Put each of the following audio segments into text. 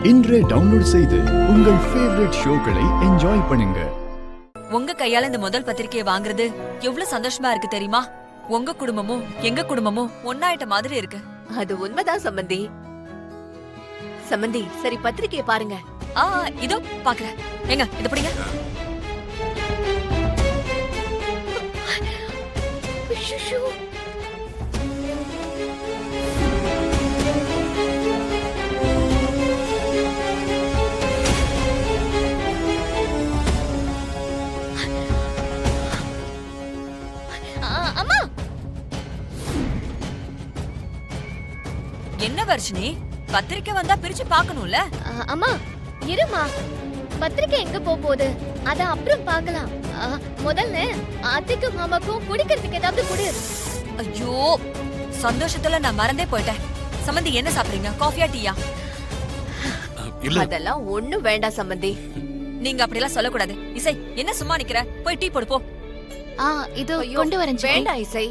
இன்றே டவுன்லோட் செய்து உங்கள் ஃபேவரட் ஷோக்களை என்ஜாய் பண்ணுங்க. உங்க கையால இந்த முதல் பத்திரிக்கையை வாங்குறது எவ்வளவு சந்தோஷமா இருக்கு தெரியுமா? உங்க குடும்பமும் எங்க குடும்பமும் ஒன்னாயிட்ட மாதிரி இருக்கு. அது உண்மைதான் சம்பந்தி. சம்பந்தி, சரி பத்திரிக்கையை பாருங்க. இதோ பாக்குறேன். எங்க இத படிங்க. அம்மா, என்ன வர்ஷினி, பத்திரிக்கை வந்தா பிரிச்சு பாக்கணும்ல? அம்மா இருமா, பத்திரிக்கை எங்க போகுது அத அப்புறம் பார்க்கலாம். முதல்ல அத்தைக்கும் மாமாக்கும் குடிக்கிறதுக்கு ஏதாவது குடு. ஐயோ, சந்தோஷத்துல நான் மறந்தே போயிட்டேன். சம்பந்தி, என்ன சாப்பிடுறீங்க? காஃபியா டீயா? அதெல்லாம் ஒண்ணும் வேண்டாம் சம்பந்தி. நீங்க அப்படியெல்லாம் சொல்லக்கூடாது. இசை, என்ன சும்மா நிக்கிற? போய் டீ போடு போ. இது கொண்டு வரேன். வேண்டாம் இசை,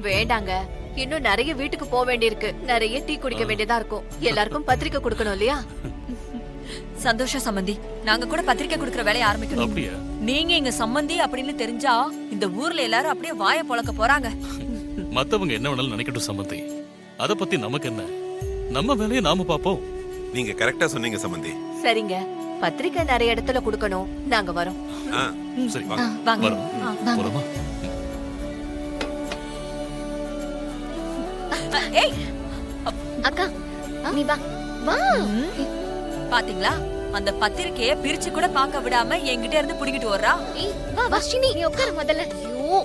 வேண்டாங்க. இன்னும் நிறைய வீட்டுக்கு போக வேண்டியிருக்கு, நிறைய டீ குடிக்க வேண்டியதா இருக்கும். எல்லாருக்கும் பத்திரிக்கை கொடுக்கணும் இல்லையா? சந்தோஷம் சம்பந்தி, நாங்க கூட பத்திரிக்கை கொடுக்கற வேலையை ஆரம்பிக்கணும். நீங்க எங்க சம்பந்தி அப்படின்னு தெரிஞ்சா இந்த ஊர்ல எல்லாரும் அப்படியே வாயை பொளக்க போறாங்க. மத்தவங்க என்ன வேணாலும் நினைக்கட்டும் சம்பந்தி, அத பத்தி நமக்கு என்ன? நம்ம வேலையை நாம பாப்போம். நீங்க கரெக்டா சொன்னீங்க சம்பந்தி. சரிங்க, பத்திரிக்கை நிறைய இடத்துல கொடுக்கணும். நாங்க வரோம். சரி, வாங்க. போறோமா? ஏய் அக்கா, நீ வா வா. பாத்தீங்களா, அந்த பத்திரிக்கைய பிரிச்சு கூட பார்க்க விடாம என்கிட்ட இருந்து புடிங்கிட்டு வர்றா. வா வர்ஷினி, நீ உட்காரு முதல்ல. ஐயோ,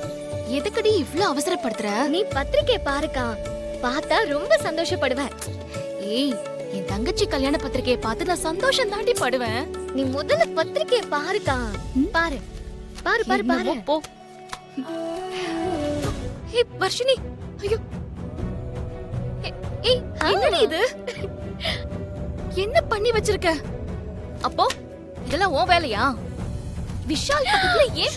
எதுக்கடி இவ்ளோ அவசரப்படுத்துற? நீ பத்திரிக்கை பாருக்கா, பார்த்தா ரொம்ப சந்தோஷப்படுவ. ஏய், என் தங்கச்சி கல்யாண பத்திரிக்கையை பார்த்து நான் சந்தோஷம் தாண்டி படுவேன். நீ முதல்ல பத்திரிக்கையை பாருக்கா. பாரு பாரு பாரு பாரு. போ. ஏய் வர்ஷினி, ஐயோ, ஏய் என்னடி இது? என்ன பண்ணி வச்சிருக்க? அப்போ இதெல்லாம் உன் வேலையா? விஷால் பக்கத்துல ஏன்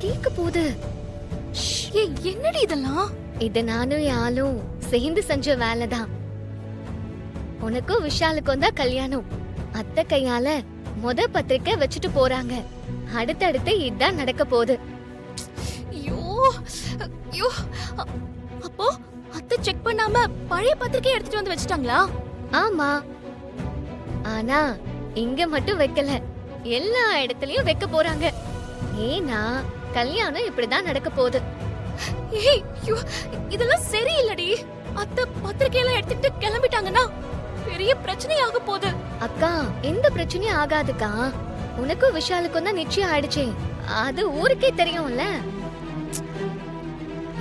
கேக்க போகுது? ஏய் என்னடி இதெல்லாம்? இது நானும் யாலும் சேர்ந்து செஞ்ச வேலைதான். உனக்கும் விஷாலுக்கும் தான் கல்யாணம். அத்தை கையால முத பத்திரிக்கை வச்சுட்டு போறாங்க. அடுத்தடுத்து இதான் நடக்க போகுது. ஐயோ ஐயோ, அப்போ அத்தை செக் பண்ணாம பழைய பத்திரிக்கை எடுத்துட்டு வந்து வச்சிட்டாங்களா? ஆமா, ஆனா இங்க மட்டும் வைக்கல, எல்லா இடத்துலயும் வைக்க போறாங்க. ஏன்னா கல்யாணம் இப்படிதான் நடக்க போகுது. ஏய், இதெல்லாம் சரியில்லடி. அத்தை பத்திரிக்கையெல்லாம் எடுத்துட்டு கிளம்பிட்டாங்கன்னா பெரிய பிரச்சனை ஆக போகுது. அக்கா, எந்த பிரச்சனையும் ஆகாதுக்கா. உனக்கும் விஷாலுக்கும் தான் நிச்சயம் ஆயிடுச்சே, அது ஊருக்கே தெரியும்ல.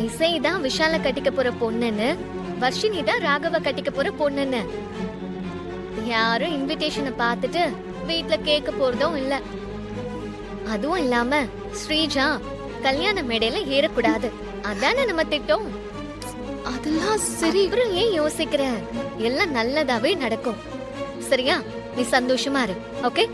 இசைதான் விஷால கட்டிக்க போற பொண்ணுன்னு, வர்ஷினி தான் ராகவ கட்டிக்க போற பொண்ணுன்னு. யாரும் இன்விடேஷனை பார்த்துட்டு வீட்ல கேட்க போறதும் இல்ல. அதுவும் இல்லாம ஸ்ரீஜா கல்யாண மேடையில ஏறக்கூடாது, அதானே நம்ம திட்டம். அதெல்லாம் சரி. அப்புறம் ஏன் யோசிக்கிற? எல்லாம் நல்லதாவே நடக்கும். சரியா? நீ சந்தோஷமா இரு. ஓகே?